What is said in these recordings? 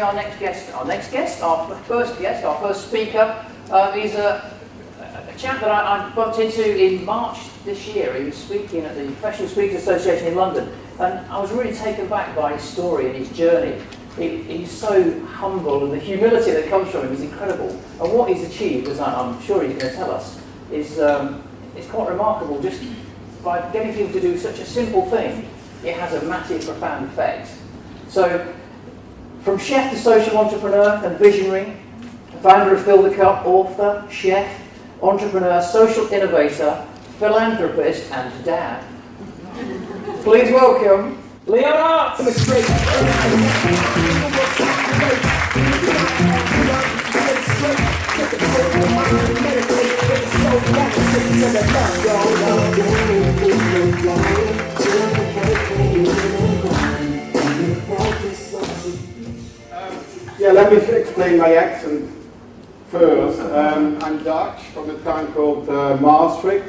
our next guest. Our first speaker is a chap that I bumped into in March this year. He was speaking at the Professional Speakers Association in London, and I was really taken back by his story and his journey. He's so humble, and the humility that comes from him is incredible. And what he's achieved, as I'm sure he's going to tell us, is quite remarkable. Just by getting people to do such a simple thing, it has a massive, profound effect. So, from chef to social entrepreneur and visionary, founder of Fill the Cup, author, chef, entrepreneur, social innovator, philanthropist, and dad. Please welcome Leon Aarts. Yeah, let me explain my accent first. I'm Dutch from a town called Maastricht,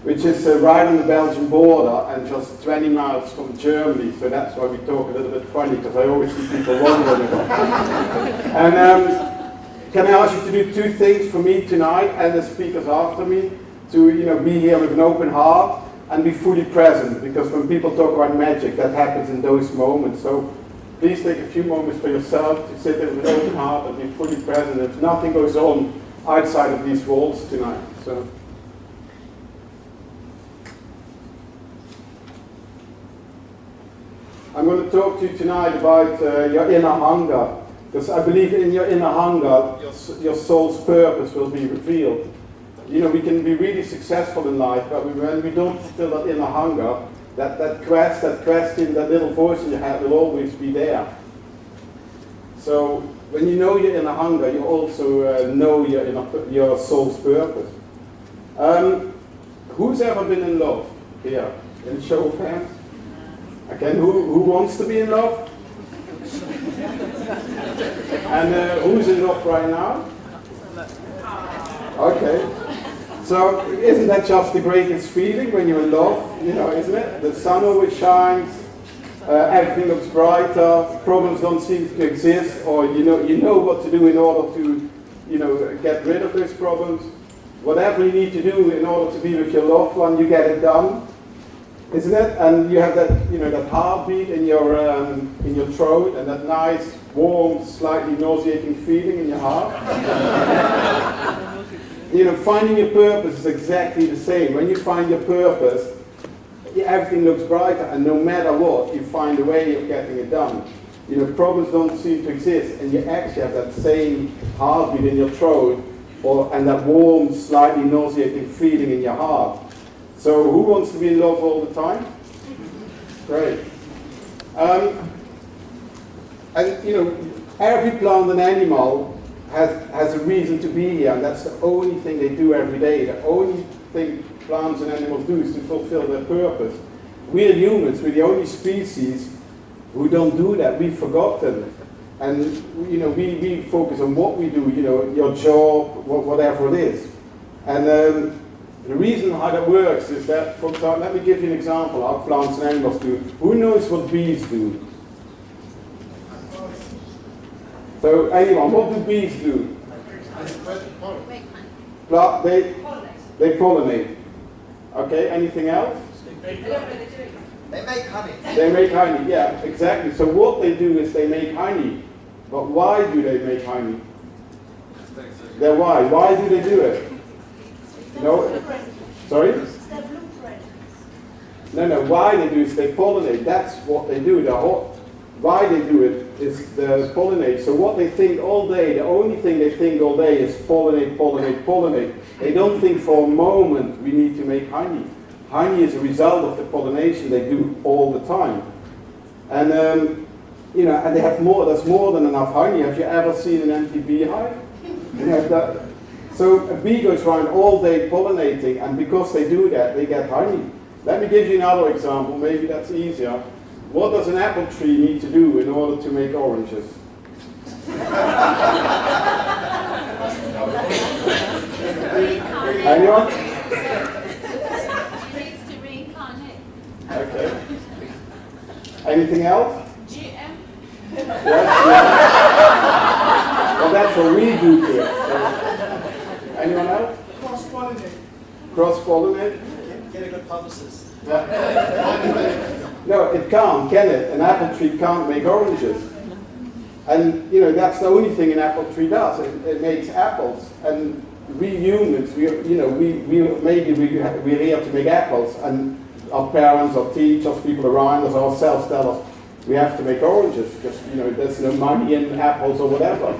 which is right on the Belgian border and just 20 miles from Germany. So that's why we talk a little bit funny, because I always see people wondering about it. And can I ask you to do two things for me tonight and the speakers after me? To be here with an open heart and be fully present, because when people talk about magic, that happens in those moments. So please take a few moments for yourself to sit there with an open heart and be fully present. If nothing goes on outside of these walls tonight. So. I'm going to talk to you tonight about your inner hunger, because I believe in your inner hunger, your soul's purpose will be revealed. We can be really successful in life, but when we don't fulfill that inner hunger, that question, that little voice in your head will always be there. So when you know your inner hunger, you also know your soul's purpose. Who's ever been in love here? In show of hands? Okay, who wants to be in love? And who's in love right now? Okay. So isn't that just the greatest feeling when you're in love? Isn't it? The sun always shines, everything looks brighter, problems don't seem to exist, or you know what to do in order to get rid of those problems. Whatever you need to do in order to be with your loved one, you get it done. Isn't it? And you have that, that heartbeat in your throat, and that nice, warm, slightly nauseating feeling in your heart. Finding your purpose is exactly the same. When you find your purpose, everything looks brighter, and no matter what, you find a way of getting it done. Problems don't seem to exist, and you actually have that same heartbeat in your throat, and that warm, slightly nauseating feeling in your heart. So who wants to be in love all the time? Great. Every plant and animal has a reason to be here, and that's the only thing they do every day. The only thing plants and animals do is to fulfill their purpose. We are humans, we're the only species who don't do that. We've forgotten. And we focus on what we do, your job, whatever it is. And the reason how that works is that, for example, let me give you an example how plants and animals do. Who knows what bees do? So anyone, what do bees do? They pollinate. Okay, anything else? They make honey. They make honey, yeah, exactly. So what they do is they make honey. But why do they make honey? Why? Why do they do it? No? Sorry? No, why they do is they pollinate. That's what they do. Why they do it is the pollinate. So what they think all day, the only thing they think all day is pollinate, pollinate, pollinate. They don't think for a moment we need to make honey. Honey is a result of the pollination they do all the time. And and they have more. There's more than enough honey. Have you ever seen an empty beehive? So a bee goes around all day pollinating, and because they do that, they get honey. Let me give you another example. Maybe that's easier. What does an apple tree need to do in order to make oranges? Anyone? It needs to reincarnate. Okay. Anything else? GM. Yes. that's what we do here. So, anyone else? Cross-pollinate. Cross-pollinate? Get a good publicist. No, it can't, can it? An apple tree can't make oranges. And, you know, that's the only thing an apple tree does. It makes apples. And we humans, we're here to make apples. And our parents, our teachers, people around us, ourselves tell us we have to make oranges because, you know, there's no money in apples or whatever.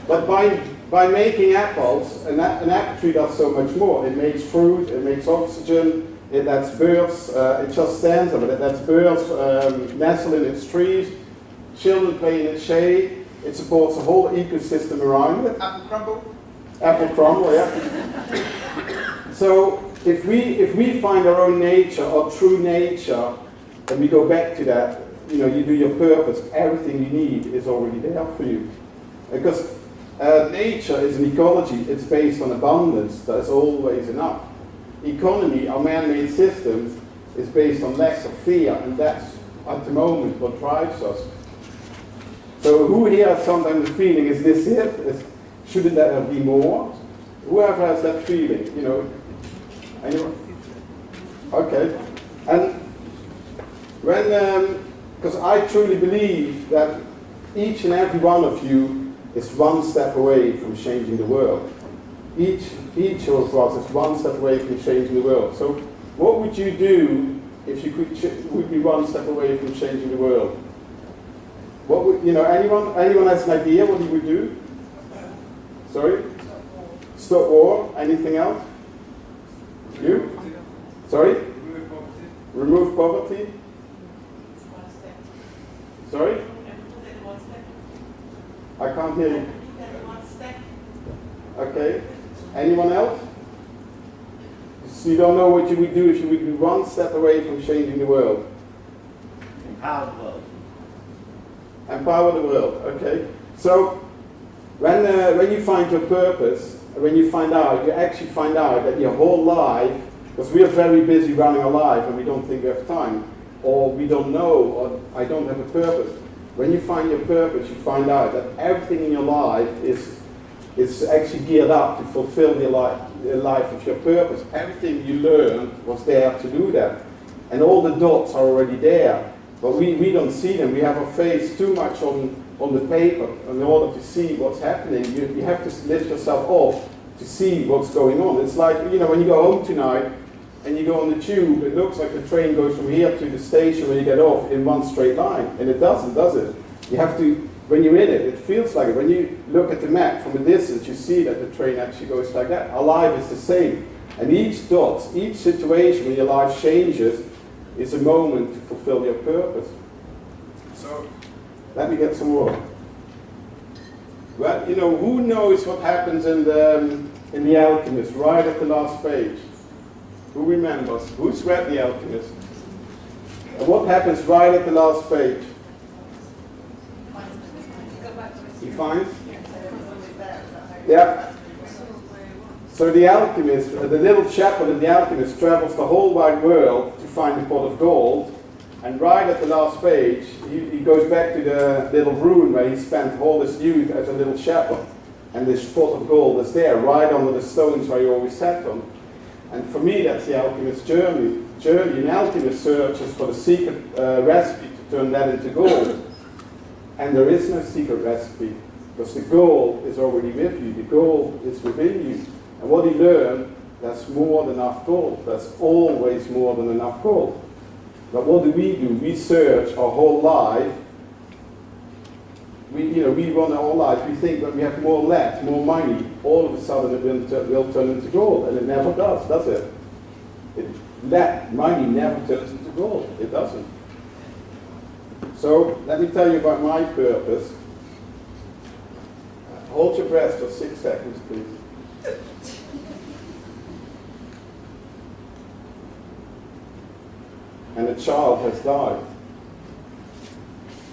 But by making apples, an apple tree does so much more. It makes fruit, it makes oxygen, it lets birds, it just stands there, but it lets birds nestle in its trees, children play in its shade, it supports a whole ecosystem around it. Apple crumble. Apple crumble, yeah. So if we find our own nature, our true nature, and we go back to that, you know, you do your purpose, everything you need is already there for you. Because nature is an ecology, it's based on abundance, there's always enough. Economy, our man-made systems, is based on lack of fear, and that's at the moment what drives us. So who here has sometimes the feeling, is this it? Shouldn't there be more? Whoever has that feeling, you know. Anyone? Okay. And when, because I truly believe that each and every one of you is one step away from changing the world. Each of us is one step away from changing the world. So what would you do if you would be one step away from changing the world? What would, you know, anyone has an idea what you would do? Sorry? Stop war. Anything else? You? Sorry? Remove poverty. Sorry? I can't hear you. Okay. Anyone else? So you don't know what you would do if you would be one step away from changing the world. Empower the world. Empower the world. Okay. So when you find your purpose, when you actually find out that your whole life, because we are very busy running our life and we don't think we have time, or we don't know, or I don't have a purpose. When you find your purpose, you find out that everything in your life is actually geared up to fulfill your life of your purpose. Everything you learned was there to do that. And all the dots are already there. But we don't see them. We have our face too much on the paper in order to see what's happening. You have to lift yourself off to see what's going on. It's like, you know, when you go home tonight and you go on the tube, it looks like the train goes from here to the station when you get off in one straight line. And it doesn't, does it? You have to, when you're in it, it feels like it. When you look at the map from a distance, you see that the train actually goes like that. Our life is the same. And each dot, each situation when your life changes is a moment to fulfill your purpose. So, let me get some more. Well, you know, who knows what happens in The Alchemist, right at the last page? Who remembers? Who's read The Alchemist? And what happens right at the last page? He finds? Yeah. So the alchemist, the little shepherd in The Alchemist travels the whole wide world to find a pot of gold. And right at the last page, he goes back to the little ruin where he spent all his youth as a little shepherd. And this pot of gold is there, right under the stones where he always sat on. And for me, that's the alchemist's journey. An alchemist searches for the secret recipe to turn that into gold. And there is no secret recipe, because the gold is already with you. The gold is within you. And what he learned, there's more than enough gold. There's always more than enough gold. But what do? We search our whole life. We run our whole life. We think when we have more lead, more money, all of a sudden it will turn into gold. And it never does it? Money never turns into gold. It doesn't. So, let me tell you about my purpose. Hold your breath for 6 seconds, please. And a child has died.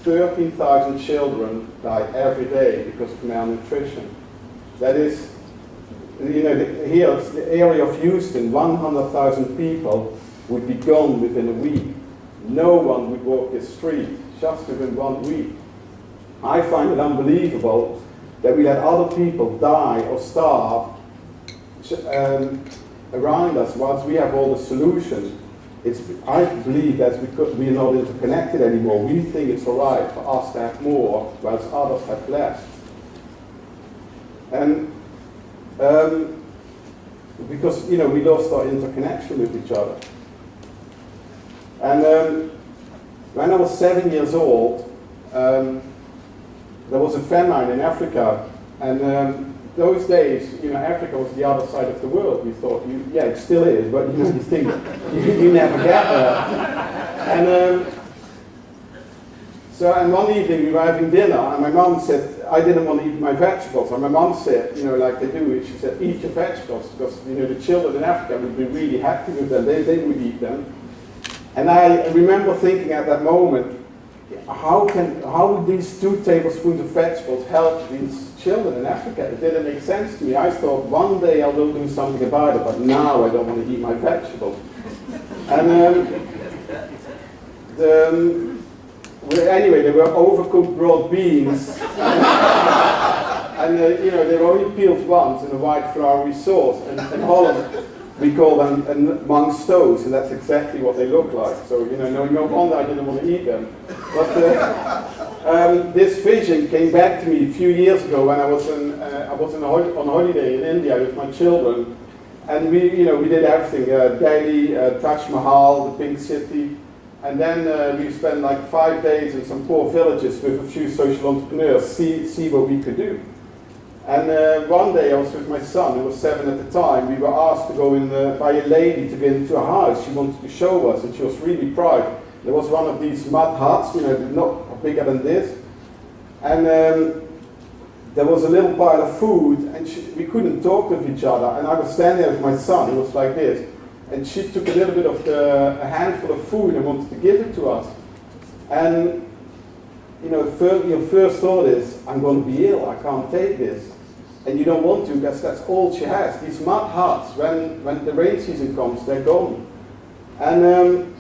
13,000 children die every day because of malnutrition. That is, here, the area of Houston, 100,000 people would be gone within a week. No one would walk this street just within 1 week. I find it unbelievable that we let other people die or starve around us whilst we have all the solutions. I believe that we are not interconnected anymore. We think it's all right for us to have more whilst others have less. And because, we lost our interconnection with each other. And when I was 7 years old, there was a famine in Africa, and those days, Africa was the other side of the world. We thought, yeah, it still is, but you think you never get there. And and one evening we were having dinner, and my mum said, I didn't want to eat my vegetables. And my mum said, like they do, she said, eat your vegetables, because the children in Africa would be really happy with them. They would eat them. And I remember thinking at that moment, how would these 2 tablespoons of vegetables help these children in Africa? It didn't make sense to me. I thought one day I will do something about it, but now I don't want to eat my vegetables. And anyway, they were overcooked broad beans, and they were only peeled once in a white floury sauce. And in Holland, we call them mangstoos, and that's exactly what they look like. So, no wonder I didn't want to eat them. But this vision came back to me a few years ago when I was on holiday in India with my children, and we did everything: Delhi, Taj Mahal, the Pink City, and then we spent like 5 days in some poor villages with a few social entrepreneurs, see what we could do. And one day I was with my son, who was 7 at the time. We were asked to go in by a lady to get into a house. She wanted to show us, and she was really proud. There was one of these mud huts, not bigger than this. And there was a little pile of food, and we couldn't talk with each other. And I was standing there with my son, who was like this. And she took a little bit of a handful of food and wanted to give it to us. And your first thought is, I'm going to be ill, I can't take this. And you don't want to, because that's all she has. These mud huts, when the rain season comes, they're gone. And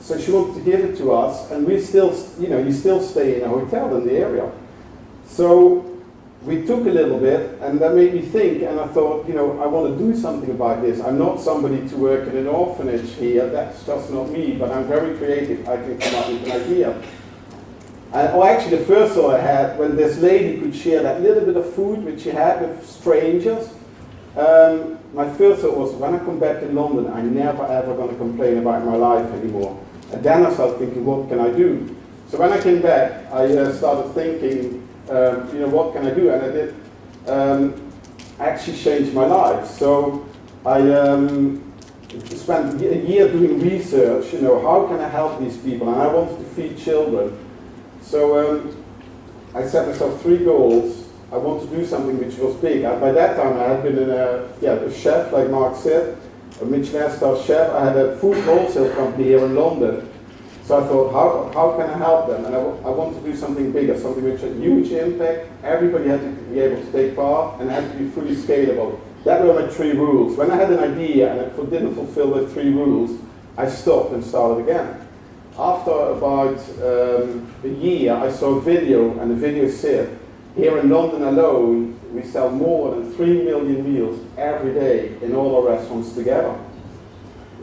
so she wanted to give it to us, and we still, you still stay in a hotel in the area. So we took a little bit, and that made me think, and I thought, I want to do something about this. I'm not somebody to work in an orphanage here, that's just not me, but I'm very creative. I can come up with an idea. And actually, the first thought I had, when this lady could share that little bit of food which she had with strangers, my first thought was, when I come back to London, I'm never ever going to complain about my life anymore. And then I started thinking, what can I do? So when I came back, I started thinking, what can I do? And I did actually change my life. So I spent a year doing research, how can I help these people? And I wanted to feed children. So I set myself 3 goals. I wanted to do something which was big. By that time I had been a chef, like Mark said, a Michelin star chef. I had a food wholesale company here in London. So I thought, how can I help them? And I wanted to do something bigger, something which had huge impact. Everybody had to be able to take part, and it had to be fully scalable. That were my 3 rules. When I had an idea and it didn't fulfill the 3 rules, I stopped and started again. After about a year, I saw a video, and the video said, here in London alone, we sell more than 3 million meals every day in all our restaurants together.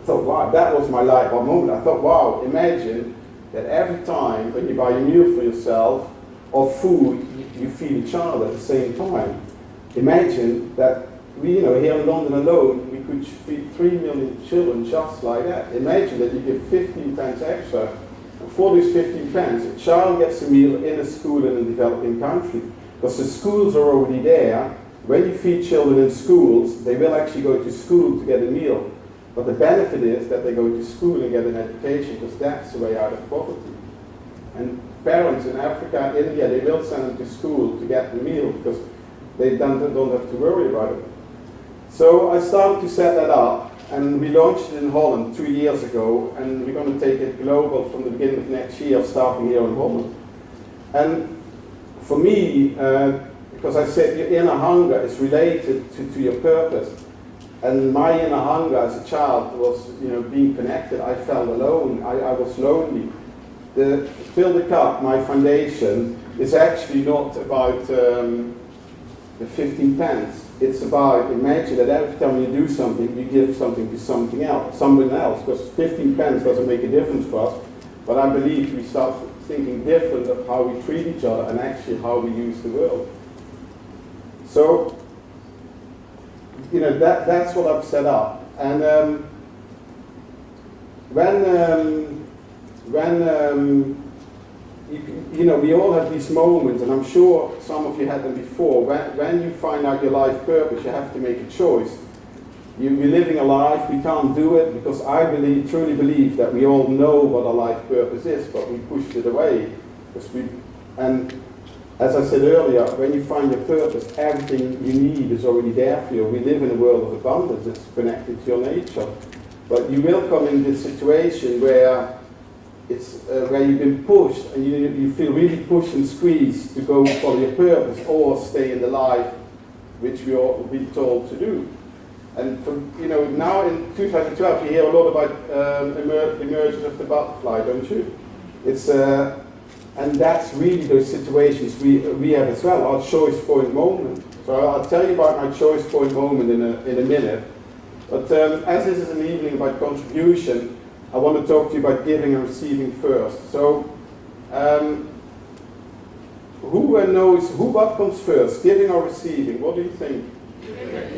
I thought, wow, that was my light bulb moment. I thought, wow, imagine that every time when you buy a meal for yourself or food, you feed a child at the same time. Imagine that we, here in London alone, we could feed 3 million children just like that. Imagine that you give 15 pence extra, and for these 15 pence, a child gets a meal in a school in a developing country. Because the schools are already there. When you feed children in schools, they will actually go to school to get a meal. But the benefit is that they go to school and get an education, because that's the way out of poverty. And parents in Africa, India, they will send them to school to get the meal, because they don't have to worry about it. So I started to set that up, and we launched it in Holland 2 years ago, and we're going to take it global from the beginning of next year, starting here in Holland. And for me, because I said your inner hunger is related to your purpose, and my inner hunger as a child was, being connected. I felt alone. I was lonely. The Fill the Cup, my foundation, is actually not about the 15 pence. It's about, imagine that every time you do something, you give something to someone else, because 15 pence doesn't make a difference for us, but I believe we start thinking different of how we treat each other and actually how we use the world. So, that's what I've set up. And we all have these moments, and I'm sure some of you had them before. When you find out your life purpose, you have to make a choice. We're living a life, we can't do it, because I truly believe that we all know what our life purpose is, but we pushed it away. And as I said earlier, when you find your purpose, everything you need is already there for you. We live in a world of abundance, it's connected to your nature. But you will come in this situation where where you've been pushed and you feel really pushed and squeezed to go follow your purpose or stay in the life which we are being told to do. And now in 2012 you hear a lot about emergence of the butterfly, don't you? And that's really those situations we have as well, our choice point moment. So I'll tell you about my choice point moment in a minute. But as this is an evening about contribution, I want to talk to you about giving and receiving first. So, what comes first, giving or receiving? What do you think?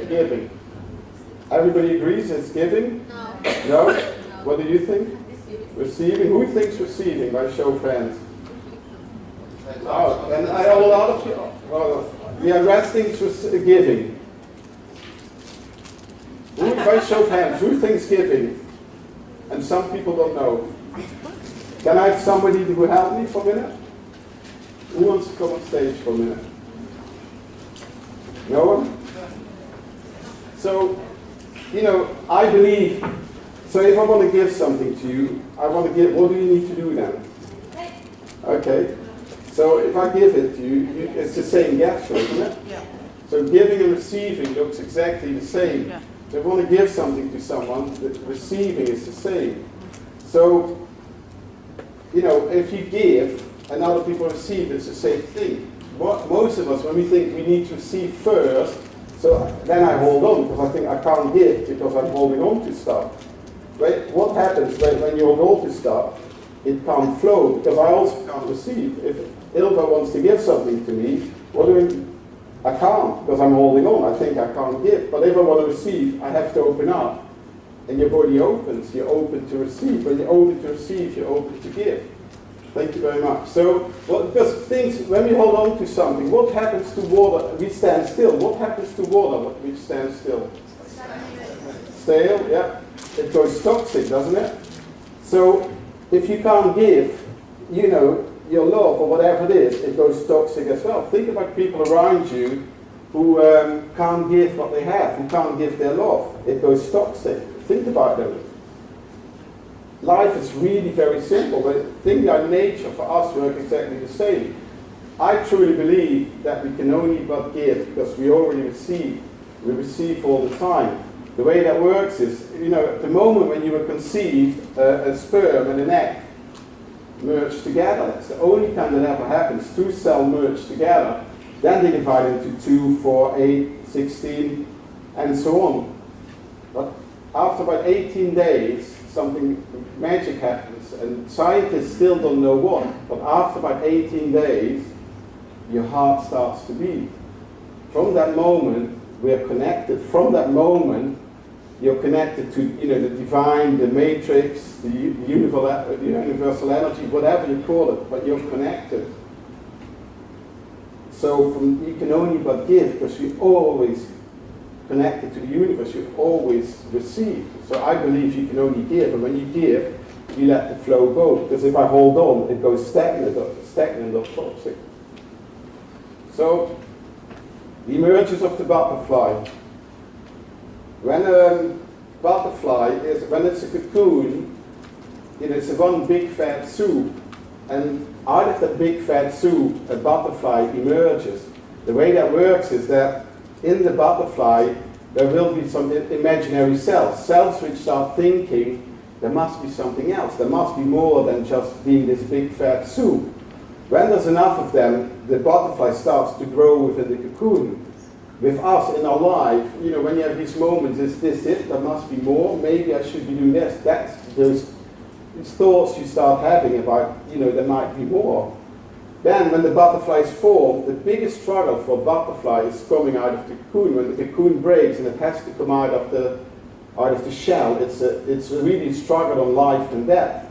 Giving. Everybody agrees it's giving? No. No? What do you think? Receiving. Who thinks receiving? By show of hands. Oh, and a lot of you. Well, we are resting to giving. By show of hands, who thinks giving? And some people don't know. Can I have somebody who will help me for a minute? Who wants to come on stage for a minute? No one? So, I believe, so if I want to give something to you, what do you need to do then? Okay. So if I give it to you, it's the same gesture, isn't it? Yeah. So giving and receiving looks exactly the same. Yeah. So if I want to give something to someone, the receiving is the same. So, if you give and other people receive, it's the same thing. Most of us, when we think we need to receive first, so then I hold on because I think I can't give because I'm holding on to stuff. Right? What happens when you hold on to stuff? It can't flow because I also can't receive. If Ilva wants to give something to me, I can't because I'm holding on. I think I can't give. But if I want to receive, I have to open up. And your body opens. You're open to receive. When you're open to receive, you're open to give. Thank you very much. So, because when we hold on to something, what happens to water? We stand still. What happens to water which stands still? Stale, yeah. It goes toxic, doesn't it? So, if you can't give, your love or whatever it is, it goes toxic as well. Think about people around you who can't give what they have, who can't give their love. It goes toxic. Think about them. Life is really very simple, but things like nature for us work exactly the same. I truly believe that we can only but give because we already receive. We receive all the time. The way that works is, at the moment when you were conceived, a sperm and an egg merge together. That's the only time that ever happens. Two cells merge together. Then they divide into 2, 4, 8, 16, and so on. But after about 18 days, something magic happens, and scientists still don't know what. But after about 18 days, your heart starts to beat. From that moment, we are connected. From that moment, you're connected to the divine, the matrix, the universal energy, whatever you call it, but you're connected. So you can only but give because you're always connected to the universe, you always receive. So I believe you can only give, and when you give, you let the flow go. Because if I hold on, it goes stagnant or toxic. So, the emergence of the butterfly. When a butterfly when it's a cocoon, it's a one big fat soup, and out of that big fat soup, a butterfly emerges. The way that works is that in the butterfly, there will be some imaginary cells which start thinking there must be something else. There must be more than just being this big fat soup. When there's enough of them, the butterfly starts to grow within the cocoon. with us in our life, when you have these moments, is this it? There must be more. Maybe I should be doing this. That's those thoughts you start having about, there might be more. Then when the butterfly is formed, the biggest struggle for a butterfly is coming out of the cocoon. When the cocoon breaks and it has to come out of the shell, it's really a struggle on life and death.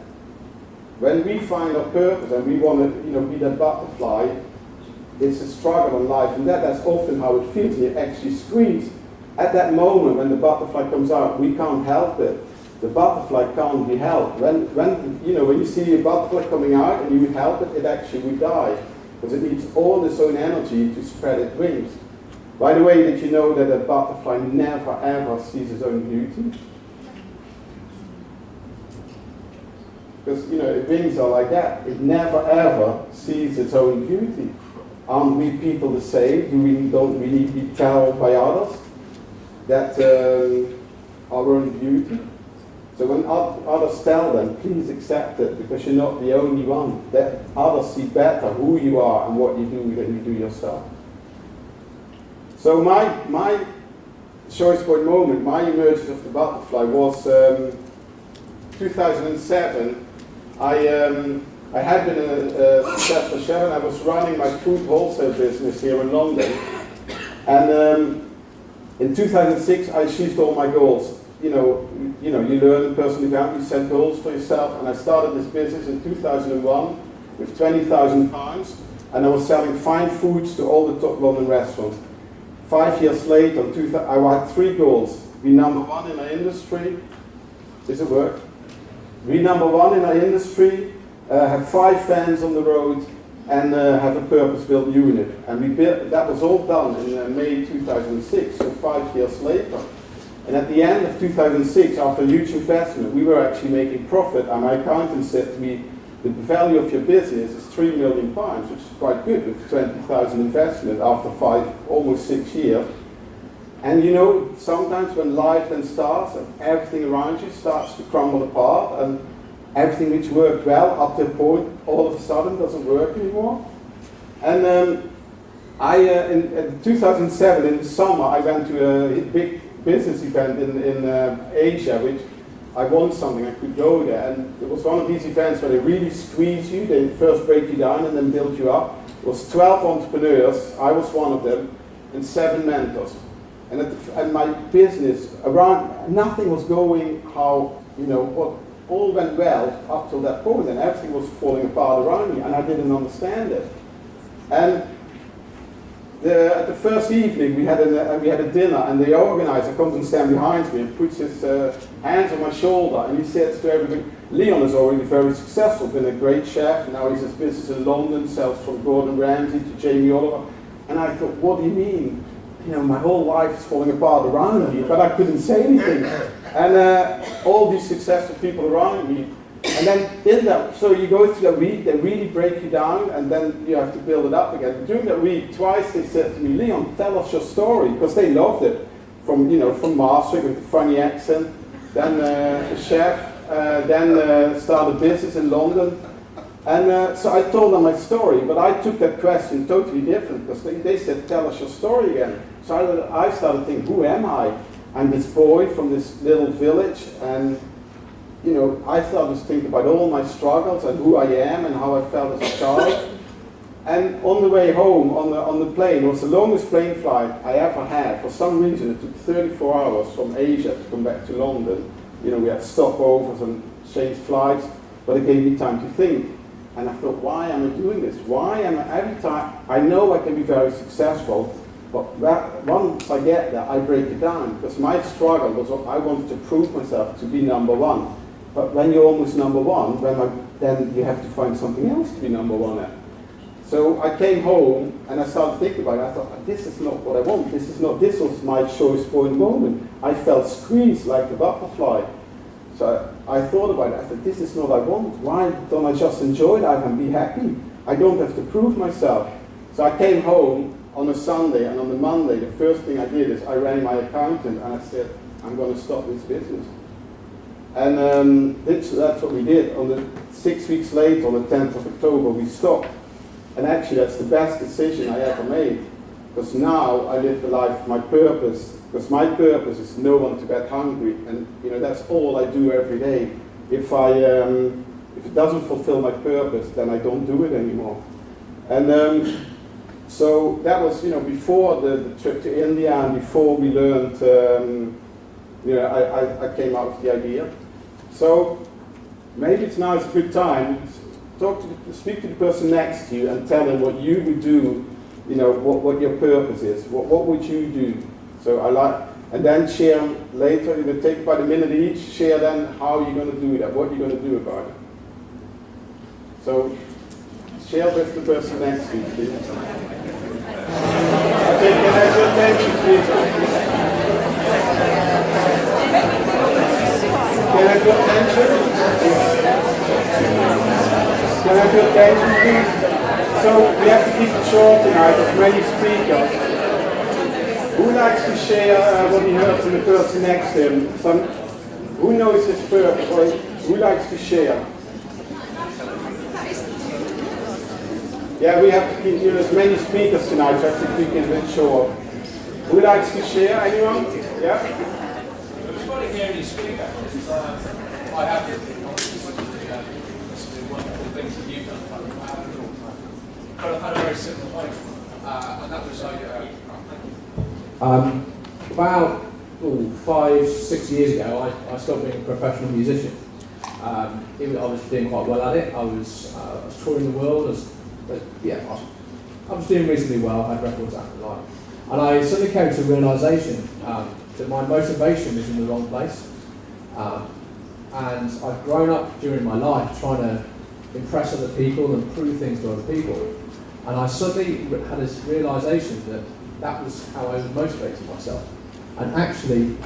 When we find our purpose and we want to be that butterfly, it's a struggle on life and death. That's often how it feels. You actually squeeze. At that moment when the butterfly comes out, we can't help it. The butterfly can't be helped. When you see a butterfly coming out and you help it, it actually would die. Because it needs all its own energy to spread its wings. By the way, did you know that a butterfly never ever sees its own beauty? Because, its wings are like that. It never ever sees its own beauty. Aren't we people the same? Don't we need to be told by others that our own beauty? So when others tell them, please accept it, because you're not the only one. That others see better who you are and what you do than you do yourself. So my choice point moment, my emergence of the butterfly was 2007. I had been a successful chef and I was running my food wholesale business here in London. And in 2006 I achieved all my goals. You learn in personal development, you set goals for yourself, and I started this business in 2001 with £20,000, and I was selling fine foods to all the top London restaurants. 5 years later, I had 3 goals: be number 1 in our industry. Does it work? Be number 1 in our industry, have 5 vans on the road, and have a purpose-built unit. And that was all done in May 2006, so 5 years later. And at the end of 2006, after a huge investment, we were actually making profit, and my accountant said to me, the value of your business is £3 million, which is quite good with 20,000 investment after almost 6 years. And sometimes when life then starts and everything around you starts to crumble apart, and everything which worked well up to a point all of a sudden doesn't work anymore. And in 2007, in the summer, I went to a big business event in Asia, which I won something, I could go there, and it was one of these events where they really squeeze you, they first break you down and then build you up. It was 12 entrepreneurs, I was one of them, and 7 mentors. And my business, nothing was going what all went well up till that point, and everything was falling apart around me, and I didn't understand it. And at the first evening, we had a dinner, and the organizer comes and stands behind me and puts his hands on my shoulder, and he says to everybody, Leon is already very successful, been a great chef, now he's his business in London, sells from Gordon Ramsay to Jamie Oliver. And I thought, what do you mean? My whole life is falling apart around me, but I couldn't say anything. And all these successful people around me. And then so you go through that week, they really break you down, and then you have to build it up again. During that week, twice they said to me, Leon, tell us your story, because they loved it. From mastering with a funny accent, then a chef, then started business in London. And so I told them my story, but I took that question totally different, because they said, tell us your story again. So I started thinking, who am I? I'm this boy from this little village, and I started to think about all my struggles and who I am and how I felt as a child. And on the way home, on the plane, it was the longest plane flight I ever had. For some reason, it took 34 hours from Asia to come back to London. We had stopovers and changed flights, but it gave me time to think. And I thought, why am I doing this? Why am I, every time, I know I can be very successful, but once I get there, I break it down. Because my struggle was, I wanted to prove myself to be number 1. But when you're almost number 1, then you have to find something else to be number 1 at. So I came home and I started thinking about it. I thought, this is not what I want. This was my choice point moment. I felt squeezed like the butterfly. So I thought about it. I thought, this is not what I want. Why don't I just enjoy life and be happy? I don't have to prove myself. So I came home on a Sunday, and on the Monday, the first thing I did is I rang my accountant and I said, I'm going to stop this business. And that's what we did. 6 weeks later, on the 10th of October, we stopped. And actually, that's the best decision I ever made. Because now I live the life of my purpose. Because my purpose is no one to get hungry, and that's all I do every day. If it doesn't fulfill my purpose, then I don't do it anymore. And so that was before the trip to India, and before we learned. I came up with the idea. So maybe now it's a good time to speak to the person next to you and tell them what you would do. What your purpose is. What would you do? So and then share later. Take about a minute each. Share then how you're going to do that. What you're going to do about it. So share with the person next to you, please. Okay, can I have your attention, please? Can I have your attention? Can I have your attention, please? So we have to keep it short tonight. There's many speakers. Who likes to share what he heard from the person next to him? Who knows his purpose? Or who likes to share? Yeah, we have to keep there's many speakers tonight, so I have to keep it a bit short. Who likes to share? Anyone? Yeah? It's funny hearing you speak, because I have wonderful things that you've done, but I've had a very similar life, and that was about 5-6 years ago, I stopped being a professional musician. I was doing quite well at it. I was touring the world. I was doing reasonably well. I had records out in life, and I suddenly came to a realisation that my motivation was in the wrong place. And I've grown up during my life trying to impress other people and prove things to other people. And I suddenly had this realisation that was how I was motivating myself. And actually,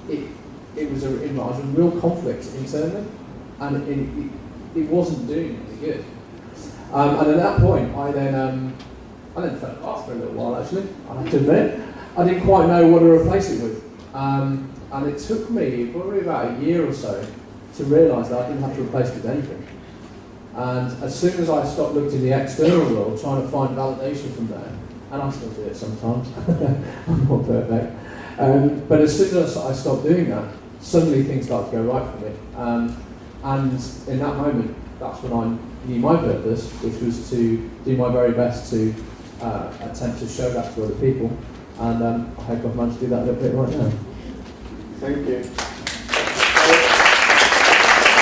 I was a real conflict internally, and it wasn't doing any good. And at that point, I then fell apart for a little while, actually, I have to admit. I didn't quite know what to replace it with. And it took me probably about a year or so to realise that I didn't have to replace it with anything. And as soon as I stopped looking in the external world, trying to find validation from there, and I still do it sometimes, I'm not perfect, but as soon as I stopped doing that, suddenly things started to go right for me. And in that moment, that's when I knew my purpose, which was to do my very best to attempt to show that to other people. And I hope I've managed to do that a little bit right now. Thank you.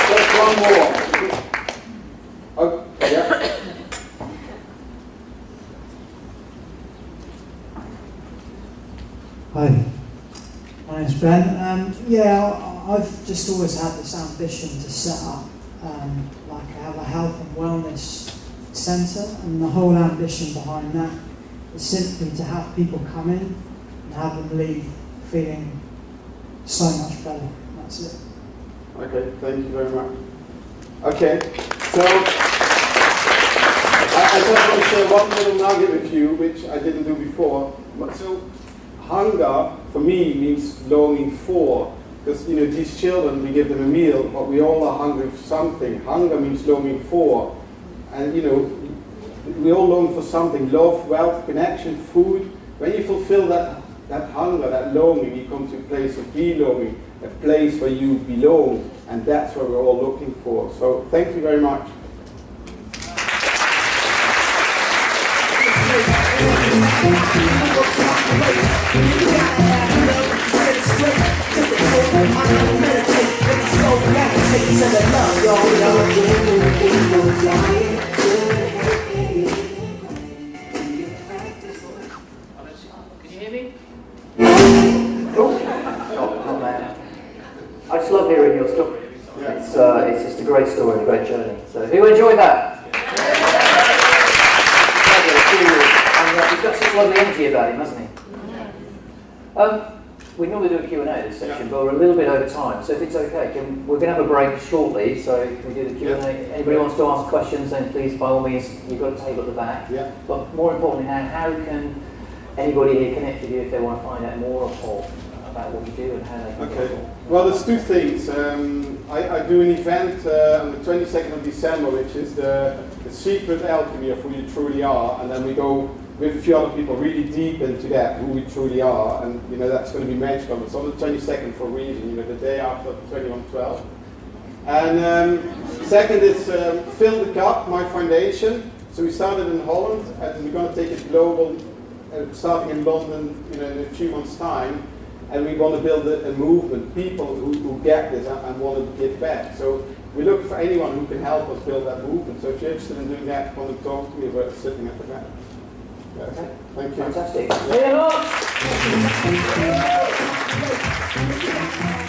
Just one more. Oh, yeah. Hi, my name's Ben. I've just always had this ambition to set up, I have a health and wellness centre, and the whole ambition behind that is simply to have people come in and have them leave feeling so much better. That's it. Okay, thank you very much. Okay, so I just want to share one little nugget with you, which I didn't do before. So hunger, for me, means longing for. Because, these children, we give them a meal, but we all are hungry for something. Hunger means longing for. And, we all long for something. Love, wealth, connection, food. When you fulfill that hunger, that longing, you come to a place of belonging, a place where you belong. And that's what we're all looking for. So, thank you very much. Can you hear me? Oh, man. I just love hearing your story. Yeah. It's just a great story, a great journey. So who enjoyed that? He's got such lovely energy about him, hasn't he? We normally do a Q&A at this section, but we're a little bit over time, so if it's okay, we're going to have a break shortly, so can we do the Q&A? Anybody wants to ask questions, then please, by all means, you've got a table at the back. Yeah. But more importantly now, how can anybody here connect with you if they want to find out more about what you do and how they can Okay. get Well, there's two things. I do an event on the 22nd of December, which is the secret alchemy of who you truly are, and then we go with a few other people really deep into that, who we truly are, and you know that's going to be magical. It's on the 22nd for a reason, you know, the day after 2112. And second is Fill the Cup, my foundation. So we started in Holland, and we're going to take it global, starting in London, you know, in a few months' time. And we want to build a movement, people who get this and want to give back. So we're looking for anyone who can help us build that movement. So if you're interested in doing that, come and talk to me about sitting at the back. Okay. Thank you. Fantastic. See you lot.